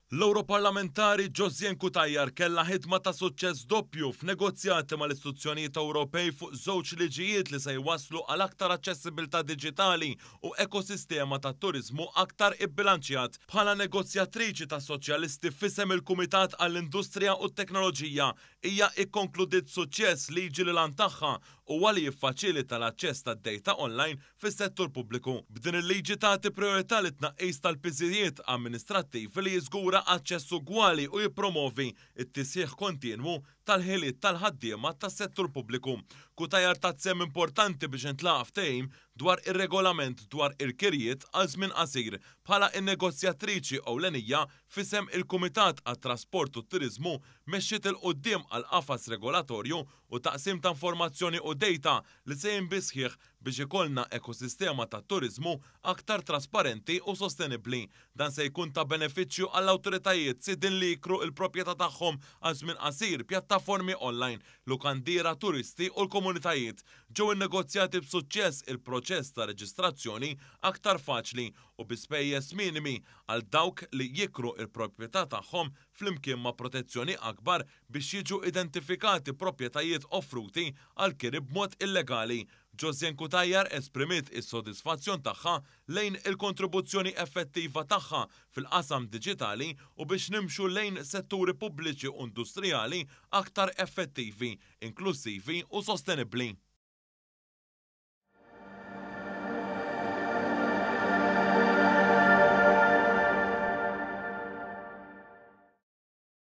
L-Europarlamentari Josien Cutajar kellha ħidma ta' suċċess doppju f'negozjati mal-istituzzjonijiet Ewropej fuq żewġ liġijiet li se jwasslu għal aktar aċċessibilità diġitali u ekosistema ta' turiżmu aktar ibbilanċjat. Bħala negozjatriċi ta' soċjalisti f'isem il-Kumitat għall-Industrija u t-Teknoloġija hija ikkonkludiet suċċess liġi li lan tagħha u għali jiffaċilita l-aċċess tad-dejta online fis-settur pubbliku. B'din il-liġi tagħti priorità li tnaqqis tal-piżijiet amministrattivi li jiżgura aċċess ugwali u jippromovi it-tisħiħ kontinwu tal-ħiliet tal-ħaddiema tas-settur pubbliku. Cutajar tazzem importanti biex intlaq ftehim dwar ir-regolament dwar il-kirjiet għal żmien qasir bħala n-negozjatriċi ewlenija f'isem il-Kumitat għat-Trasport u t-Turiżmu mexxiet il-qudiem għal qafas regolatorju u taqsim ta' informazzjoni u dejta li se jinbisħiħ biex ikollna ekosistema ta' turiżmu aktar trasparenti u sostenibbli. Dan se jkun ta' benefiċċju għall-awtoritajiet sidin li jikru il-proprjetà tagħhom għal żmien qasir, pjattaformi online, lukandiera, turisti u l-komunitajiet. Ġew innegozjati b'suċċess il-proċess ta' reġistrazzjoni aktar faċli u bi spejjeż minimi għal dawk li jikru il-proprjetà tagħhom flimkien ma' protezzjoni akbar biex jiġu identifikati proprjetajiet offruti għal kiri b'mod illegali. Josien Cutajar esprimiet is-sodisfazzjon tagħha lejn il-kontribuzzjoni effettiva tagħha fil-qasam diġitali u biex nimxu lejn setturi pubbliċi u industrijali aktar effettivi, inklusivi u sostenibbli.